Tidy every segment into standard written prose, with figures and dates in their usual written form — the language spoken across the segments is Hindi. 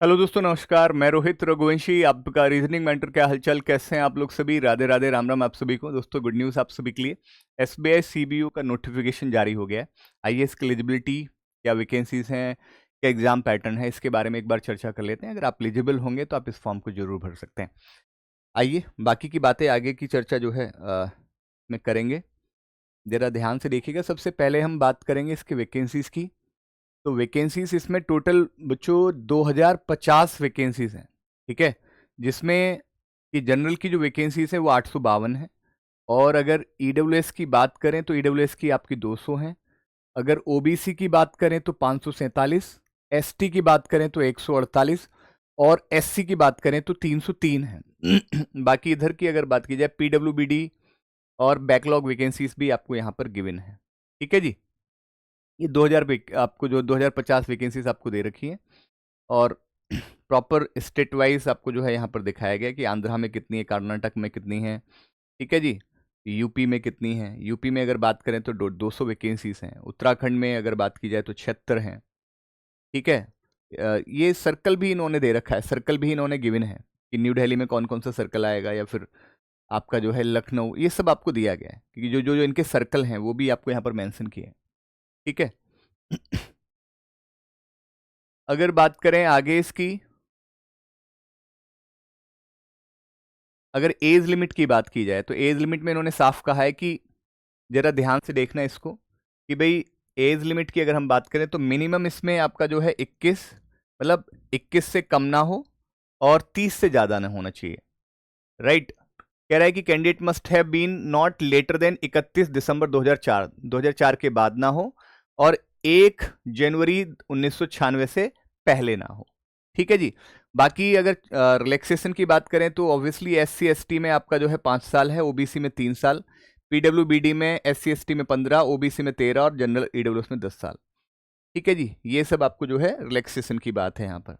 हेलो दोस्तों, नमस्कार। मैं रोहित रघुवंशी, आपका रीजनिंग मेंटर। क्या हालचाल, कैसे हैं आप लोग सभी? राधे राधे, राम राम आप सभी को। दोस्तों, गुड न्यूज़ आप सभी के लिए। एसबीआई सीबीयू का नोटिफिकेशन जारी हो गया है। आईएएस की एलिजिबिलिटी, क्या वैकेंसीज हैं, क्या एग्जाम पैटर्न है, इसके बारे में एक बार चर्चा कर लेते हैं। अगर आप एलिजिबल होंगे तो आप इस फॉर्म को जरूर भर सकते हैं। आइए, बाकी की बातें, आगे की चर्चा जो है में करेंगे। जरा ध्यान से देखिएगा। सबसे पहले हम बात करेंगे इसकी वैकेंसीज की। तो वैकेंसीज इसमें टोटल बच्चों 2050 वैकेंसीज हैं। ठीक है, जिसमें कि जनरल की जो वैकेंसीज है वो 852 है। और अगर ईडब्ल्यूएस की बात करें तो ईडब्ल्यूएस की आपकी 200 है। अगर ओबीसी की बात करें तो 547, एसटी की बात करें तो 148 और एससी की बात करें तो 303 है। बाकी इधर की अगर बात की जाए, पीडब्ल्यूबीडी और बैकलॉग वैकेंसीज भी आपको यहाँ पर गिवन है। ठीक है जी, ये 2000 आपको जो 2050 वैकेंसीज आपको दे रखी है। और प्रॉपर स्टेट वाइज आपको जो है यहाँ पर दिखाया गया कि आंध्रा में कितनी है, कर्नाटक में कितनी है। ठीक है जी, यूपी में कितनी है। यूपी में अगर बात करें तो 200 वैकेंसीज हैं। उत्तराखंड में अगर बात की जाए तो 76 हैं। ठीक है, ये सर्कल भी इन्होंने दे रखा है, सर्कल भी इन्होंने गिवन है कि न्यू दिल्ली में कौन कौन सा सर्कल आएगा, या फिर आपका जो है लखनऊ, ये सब आपको दिया गया है क्योंकि जो जो जो इनके सर्कल हैं वो भी आपको यहाँ पर मेंशन किए हैं। ठीक है। अगर बात करें आगे इसकी, अगर एज लिमिट की बात की जाए तो एज लिमिट में इन्होंने साफ कहा है कि जरा ध्यान से देखना इसको कि भाई एज लिमिट की अगर हम बात करें तो मिनिमम इसमें आपका जो है 21, मतलब 21 से कम ना हो और 30 से ज़्यादा ना होना चाहिए। राइट। कह रहा है कि candidate must have been not later than 31 December 2004 के बाद ना हो और 1 जनवरी 1996 से पहले ना हो। ठीक है जी। बाकी अगर रिलैक्सेशन की बात करें तो ऑब्वियसली एससी एसटी में आपका जो है 5 साल है, ओबीसी में 3 साल, पीडब्ल्यूबीडी में, एससी एसटी में 15, ओबीसी में 13 और जनरल ईडब्ल्यूएस में 10 साल। ठीक है जी, ये सब आपको जो है रिलैक्सेशन की बात है। यहाँ पर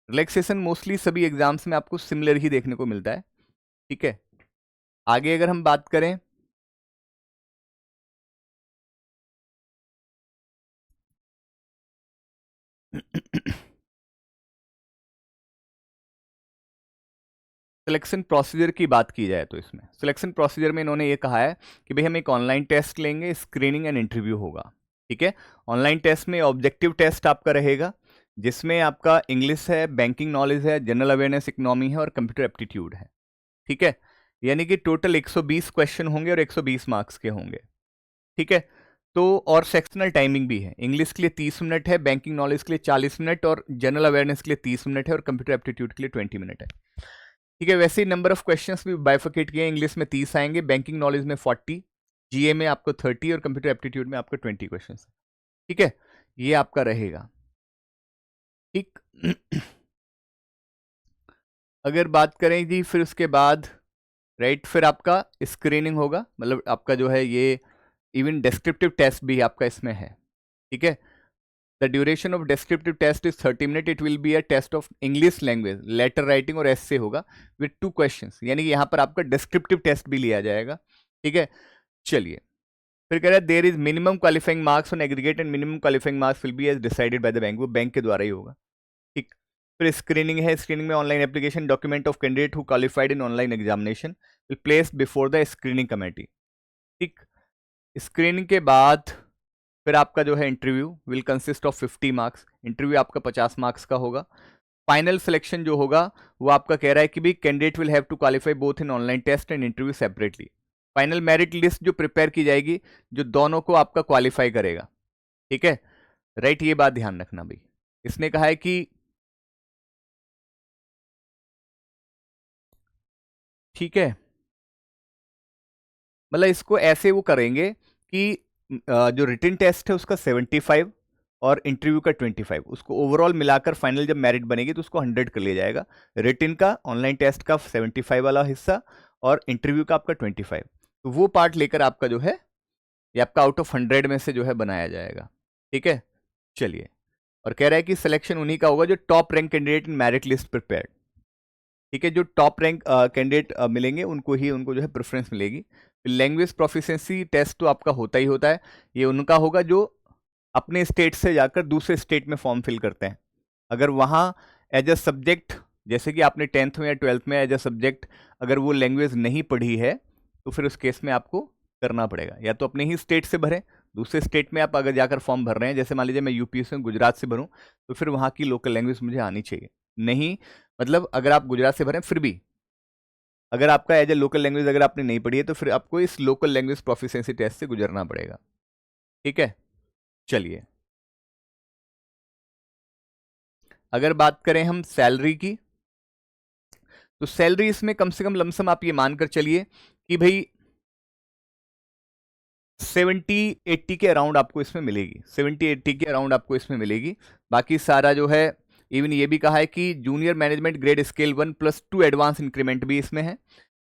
रिलैक्सेशन मोस्टली सभी एग्जाम्स में आपको सिमिलर ही देखने को मिलता है। ठीक है, आगे अगर हम बात करें सिलेक्शन प्रोसीजर की बात की जाए तो इसमें सिलेक्शन प्रोसीजर में इन्होंने ये कहा है कि भाई हम एक ऑनलाइन टेस्ट लेंगे, स्क्रीनिंग एंड इंटरव्यू होगा। ठीक है, ऑनलाइन टेस्ट में ऑब्जेक्टिव टेस्ट आपका रहेगा जिसमें आपका इंग्लिश है, बैंकिंग नॉलेज है, जनरल अवेयरनेस, इकोनॉमी है और कंप्यूटर एप्टीट्यूड है। ठीक है, यानी कि टोटल 120 क्वेश्चन होंगे और 120 मार्क्स के होंगे। ठीक है, तो और सेक्शनल टाइमिंग भी है। इंग्लिश के लिए 30 मिनट है, बैंकिंग नॉलेज के लिए 40 मिनट और जनरल अवेयरनेस के लिए 30 मिनट है और कंप्यूटर एप्टीट्यूड के लिए 20 मिनट है। ठीक है, वैसे ही नंबर ऑफ क्वेश्चंस भी बाइफिकेट किए हैं। इंग्लिश में 30 आएंगे, बैंकिंग नॉलेज में 40, जीए में आपको 30 और कंप्यूटर एप्टीट्यूड में आपको 20 क्वेश्चन। ठीक है, ये आपका रहेगा। ठीक। अगर बात करें जी फिर उसके बाद, राइट, फिर आपका स्क्रीनिंग होगा, मतलब आपका जो है ये इवन डिस्क्रिप्टिव टेस्ट भी आपका इसमें है। ठीक है, the duration of descriptive test is 30 minute. It will be a test of English language, letter writing और एस्से होगा विद 2 क्वेश्चंस, यानी कि यहाँ पर आपका डिस्क्रिप्टिव टेस्ट भी लिया जाएगा। ठीक है, चलिए। फिर कह रहा है there is minimum qualifying marks on aggregate and minimum qualifying marks will be as decided by the bank, वो बैंक के द्वारा ही होगा। ठीक। फिर स्क्रीनिंग है, स्क्रीनिंग में online application document of candidate who qualified in online examination will place before the screening committee. ठीक। स्क्रीनिंग के बाद फिर आपका जो है interview will consist of 50 marks. Interview आपका 50 मार्क्स का होगा। फाइनल सिलेक्शन जो होगा वो आपका कह रहा है कि भी candidate will have to qualify both in online test and interview separately. Final merit list जो प्रिपेयर की जाएगी, जो दोनों को आपका क्वालिफाई करेगा। ठीक है, राइट, ये बात ध्यान रखना भाई। इसने कहा है कि ठीक है, मतलब इसको ऐसे वो करेंगे कि जो रिटन टेस्ट है उसका 75 और इंटरव्यू का 25, उसको ओवरऑल मिलाकर फाइनल जब मेरिट बनेगी तो उसको 100 कर लिया जाएगा। रिटन का, ऑनलाइन टेस्ट का 75 वाला हिस्सा और इंटरव्यू का आपका 25, तो वो पार्ट लेकर आपका जो है ये आपका आउट ऑफ 100 में से जो है बनाया जाएगा। ठीक है, चलिए। और कह रहा है कि सिलेक्शन उन्हीं का होगा जो top rank candidate in merit list prepared. ठीक है, जो टॉप रैंक कैंडिडेट मिलेंगे उनको ही, उनको जो है प्रेफरेंस मिलेगी। लैंग्वेज प्रोफिशिएंसी टेस्ट तो आपका होता ही होता है, ये उनका होगा जो अपने स्टेट से जाकर दूसरे स्टेट में फॉर्म फिल करते हैं। अगर वहाँ एज अ सब्जेक्ट, जैसे कि आपने 10th में या 12th में एज अ सब्जेक्ट अगर वो लैंग्वेज नहीं पढ़ी है तो फिर उस केस में आपको करना पड़ेगा, या तो अपने ही स्टेट से भरें, दूसरे स्टेट में आप अगर जाकर फॉर्म भर रहे हैं, जैसे मान लीजिए मैं यूपी से गुजरात से भरूं, तो फिर वहाँ की लोकल लैंग्वेज मुझे आनी चाहिए। नहीं मतलब अगर आप गुजरात से भरें फिर भी अगर आपका एज ए लोकल लैंग्वेज अगर आपने नहीं पढ़ी है तो फिर आपको इस लोकल लैंग्वेज प्रोफिशिएंसी टेस्ट से गुजरना पड़ेगा। ठीक है, चलिए अगर बात करें हम सैलरी की, तो सैलरी इसमें कम से कम लमसम आप ये मानकर चलिए कि भाई 70-80 के अराउंड आपको इसमें मिलेगी, 70-80 के अराउंड आपको इसमें मिलेगी। बाकी सारा जो है, इवन ये भी कहा है कि junior management grade scale 1+2 advance increment भी इसमें है।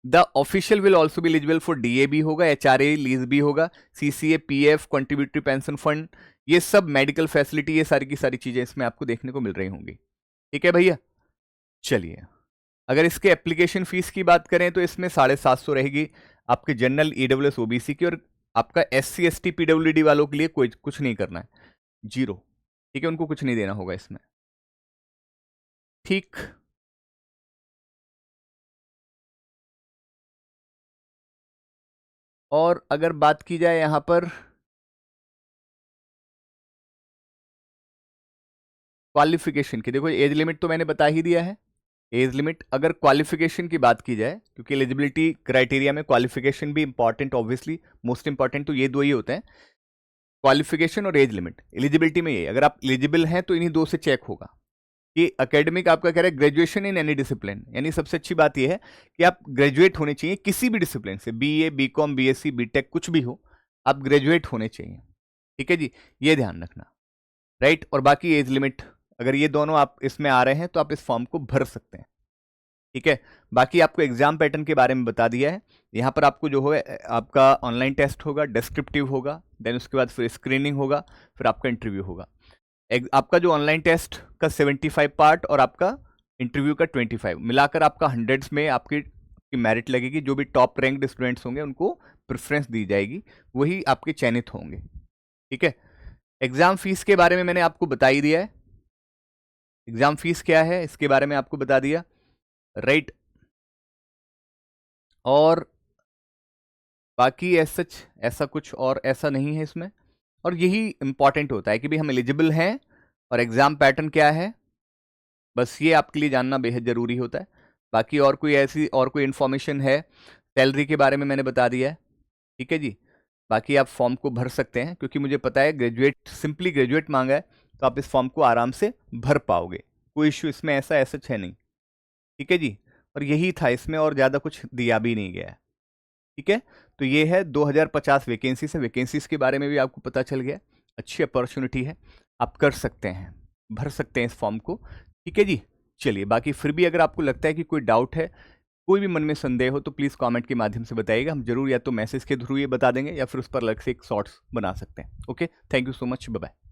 The official will also be eligible for DA भी होगा, एचआरए लीज भी होगा, CCA, PF, contributory pension fund, ये सब मेडिकल फैसिलिटी, ये सारी की सारी चीजें इसमें आपको देखने को मिल रही होंगी। ठीक है भैया, चलिए अगर इसके एप्लीकेशन फीस की बात करें तो इसमें 750 रहेगी आपके जनरल, ईडब्ल्यूएस, ओबीसी की, और आपका एससी, एसटी, पीडब्ल्यूडी वालों के लिए कोई कुछ नहीं करना है, 0। ठीक है, उनको कुछ नहीं देना होगा इसमें। ठीक, और अगर बात की जाए यहां पर क्वालिफिकेशन की, देखो एज लिमिट तो मैंने बता ही दिया है, एज लिमिट। अगर क्वालिफिकेशन की बात की जाए, क्योंकि एलिजिबिलिटी क्राइटेरिया में क्वालिफिकेशन भी इंपॉर्टेंट, ऑब्वियसली मोस्ट इंपॉर्टेंट तो ये दो ही होते हैं, क्वालिफिकेशन और एज लिमिट। एलिजिबिलिटी में ये अगर आप एलिजिबल हैं तो इन्हीं दो से चेक होगा कि एकेडमिक आपका कह रहा है ग्रेजुएशन इन एनी डिसिप्लिन, यानी सबसे अच्छी बात यह है कि आप ग्रेजुएट होने चाहिए किसी भी डिसिप्लिन से, बीए, बीकॉम, बीएससी, बीटेक, कुछ भी हो, आप ग्रेजुएट होने चाहिए। ठीक है जी, ये ध्यान रखना, राइट। और बाकी एज लिमिट, अगर ये दोनों आप इसमें आ रहे हैं तो आप इस फॉर्म को भर सकते हैं। ठीक है, बाकी आपको एग्जाम पैटर्न के बारे में बता दिया है। यहाँ पर आपको जो है आपका ऑनलाइन टेस्ट होगा, डिस्क्रिप्टिव होगा, देन उसके बाद फिर स्क्रीनिंग होगा, फिर आपका इंटरव्यू होगा। आपका जो ऑनलाइन टेस्ट का 75 पार्ट और आपका इंटरव्यू का 25, मिलाकर आपका 100 में आपकी मेरिट लगेगी। जो भी टॉप रैंक्ड स्टूडेंट्स होंगे उनको प्रेफरेंस दी जाएगी, वही आपके चयनित होंगे। ठीक है, एग्जाम फीस के बारे में मैंने आपको बता ही दिया है, एग्जाम फीस क्या है इसके बारे में आपको बता दिया, राइट। और बाकी ऐसा कुछ और ऐसा नहीं है इसमें, और यही इंपॉर्टेंट होता है कि भाई हम एलिजिबल हैं और एग्जाम पैटर्न क्या है, बस ये आपके लिए जानना बेहद ज़रूरी होता है। बाकी और कोई ऐसी और कोई इन्फॉर्मेशन है, सैलरी के बारे में मैंने बता दिया है। ठीक है जी, बाकी आप फॉर्म को भर सकते हैं, क्योंकि मुझे पता है ग्रेजुएट, सिंपली ग्रेजुएट मांगा है, तो आप इस फॉर्म को आराम से भर पाओगे, कोई इश्यू इसमें ऐसा है नहीं। ठीक है जी, और यही था इसमें, और ज़्यादा कुछ दिया भी नहीं गया है। ठीक है, तो ये है 2050 वैकेंसी से, वैकेंसीज के बारे में भी आपको पता चल गया, अच्छी अपॉर्चुनिटी है, आप कर सकते हैं, भर सकते हैं इस फॉर्म को। ठीक है जी, चलिए बाकी फिर भी अगर आपको लगता है कि कोई डाउट है, कोई भी मन में संदेह हो, तो प्लीज़ कमेंट के माध्यम से बताइएगा, हम जरूर या तो मैसेज के थ्रू ये बता देंगे या फिर उस पर अलग से एक शॉर्ट्स बना सकते हैं। Okay, thank you so much, bye bye.